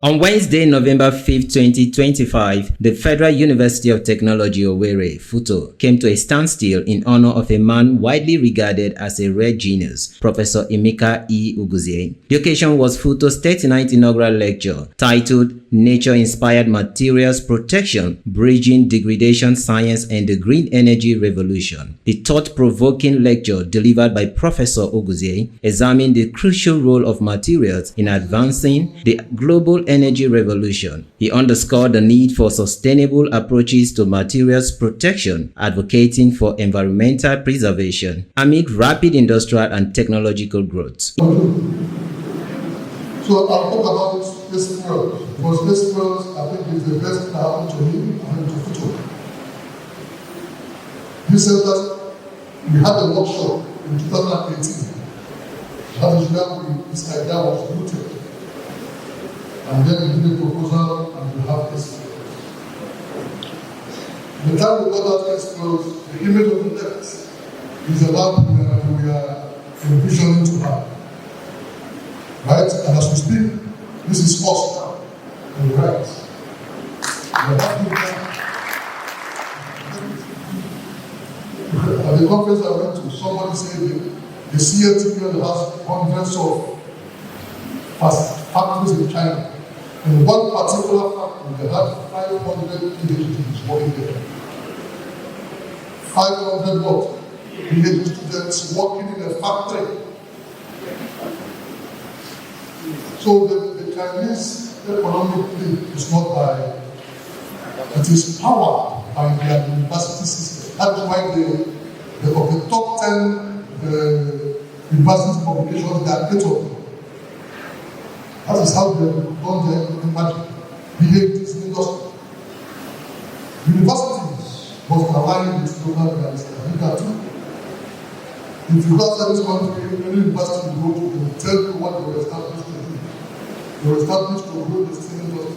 On Wednesday, November 5, 2025, the Federal University of Technology Owerri, FUTO, came to a standstill in honor of a man widely regarded as a rare genius, Professor Emeka Oguzie. The occasion was FUTO's 39th Inaugural Lecture, titled Nature-Inspired Materials Protection, Bridging Degradation Science and the Green Energy Revolution. The thought-provoking lecture delivered by Professor Oguzie examined the crucial role of materials in advancing the global energy revolution. He underscored the need for sustainable approaches to materials protection, advocating for environmental preservation amid rapid industrial and technological growth. So I'll talk about this world, because this world I think is the best that happened to me and to FUTO. You said that we had a workshop in 2018. That is where this idea was rooted. And then we did a proposal and we have this. The time we got that explode, the image of the left is a lab we are envisioning to have. Right? And as we speak, this is us now. On the right. At the conference I went to, somebody said the CATL has hundreds of factories in China. In one particular factory, they had 500 PhDs working there. 500 what? PhD students working in a factory. So the Chinese economically is not by, it is powered by their university system. That's why of the top 10 university publications, there are 8 of them. That is how they done their magic. PhDs in industry. Universities must align with global realities. If you got this country, any university you go to, they will tell you what they were established to do. They were established to grow the steel industry.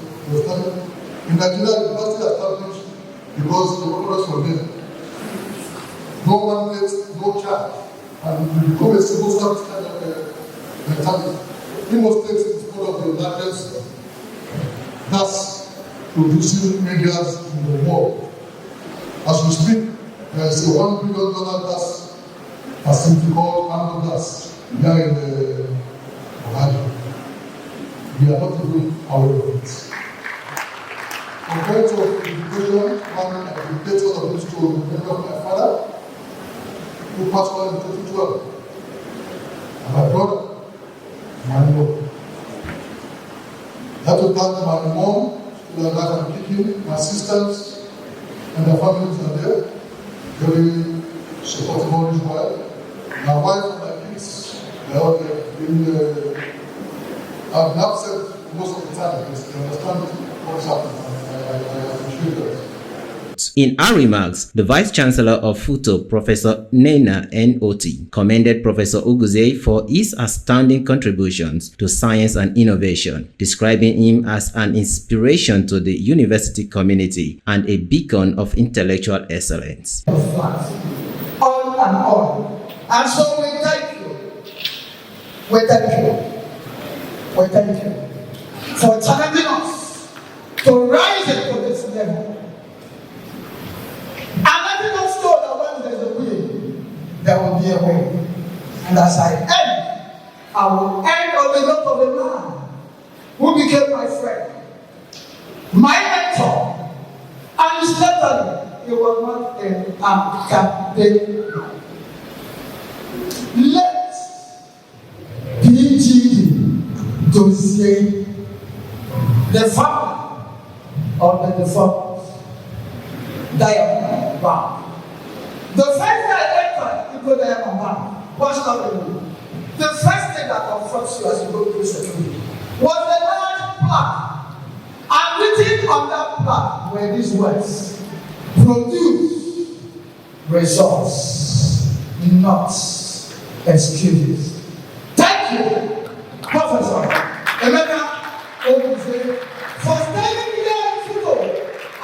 In Nigeria, university established because the workers were there. No mandate, no charge. And you become a civil service kind of mentality. Imo State is one of the largest gas producing areas in the world. As we speak, there is a $1 billion gas facility called Amber Gas here in Owerri. We are not even aware of it. Compared to education, one educator of this to remember my father, who passed on in 2012, and my brother. I have to thank my mom, who are kicking, my sisters, and their families are there, very supportive of this wife. My wife and my kids, they all I've been upset most of the time because they understand what's happening. I appreciate that. In her remarks, the Vice-Chancellor of FUTO, Professor Nena N.O.T., commended Professor Oguzie for his outstanding contributions to science and innovation, describing him as an inspiration to the university community and a beacon of intellectual excellence. On and on. And so we thank you. We thank you. We thank you for challenging us to rise to this level. And letting us know that when there's a will, there will be a way. And as I end, I will end on the note of a man who became my friend, my mentor, and certainly he was not a candidate. Let PG dossier the family of the defunct Diamond Bank. The first day I entered into Diamond Bank, what's happening? The first thing that confronts you as you go through security was a large plaque. And written on that plaque were these words: produce results, not excuses. Thank you, Professor Emeka Oguzie, for standing here in FUTO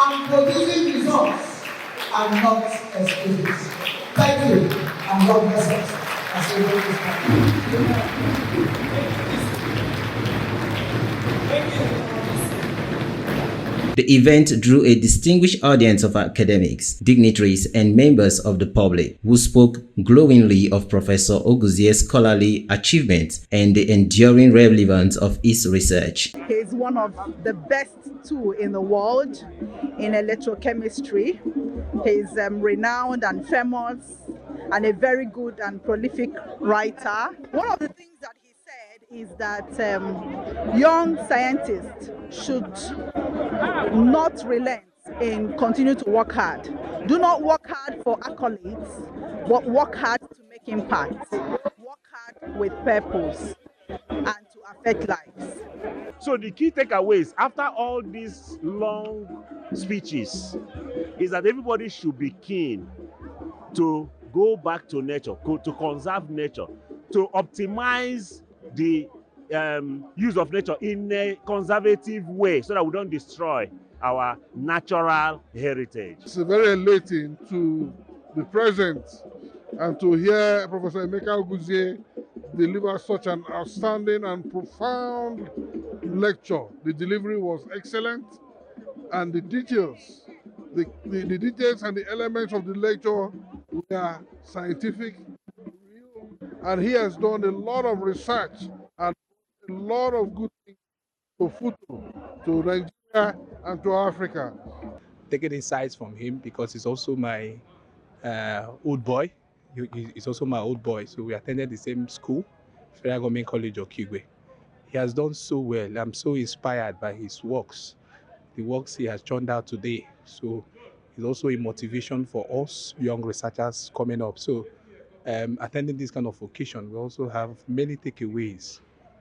and producing results and not excuses. Thank you, and God bless us as we go this time. Thank you. The event drew a distinguished audience of academics, dignitaries, and members of the public who spoke glowingly of Professor Oguzie's scholarly achievements and the enduring relevance of his research. He is one of the best two in the world in electrochemistry. He is renowned and famous and a very good and prolific writer. One of the things that he said is that young scientists should not relent in continue to work hard. Do not work hard for accolades, but work hard to make impact. Work hard with purpose and to affect lives. So the key takeaways after all these long speeches is that everybody should be keen to go back to nature, to conserve nature, to optimize the use of nature in a conservative way so that we don't destroy our natural heritage. It's very elating to be present and to hear Professor Emeka Oguzie deliver such an outstanding and profound lecture. The delivery was excellent, and the details and the elements of the lecture were scientific, and he has done a lot of research and a lot of good things to Futo, to Nigeria, and to Africa. Taking insights from him because he's also my old boy. He's also my old boy, so we attended the same school, Federal Government College of Kigwe. He has done so well. I'm so inspired by his works, the works he has churned out today. So it's also a motivation for us young researchers coming up. So attending this kind of occasion, we also have many takeaways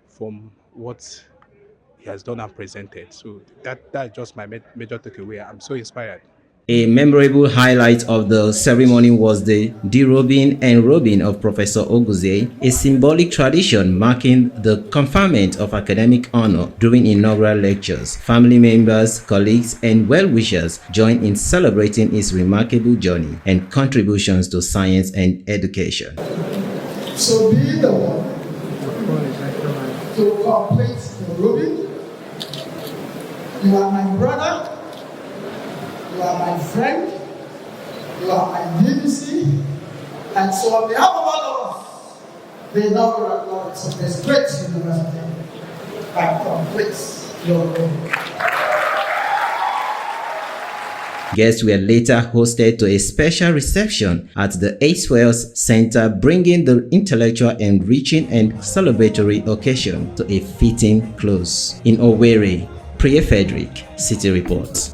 from what he has done and presented. So that's just my major takeaway. I'm so inspired. A memorable highlight of the ceremony was the derobing and robing of Professor Oguzie, a symbolic tradition marking the conferment of academic honor during inaugural lectures. Family members, colleagues, and well-wishers joined in celebrating his remarkable journey and contributions to science and education. So be the one to complete the robing. You are my brother. You are my friend, you are my BBC, and so on behalf of all of us, the inaugural laureates of this great university, I complete your role. Guests were later hosted to a special reception at the Acewells Center, bringing the intellectual, enriching, and celebratory occasion to a fitting close. In Owerri, Priya Frederick, City Reports.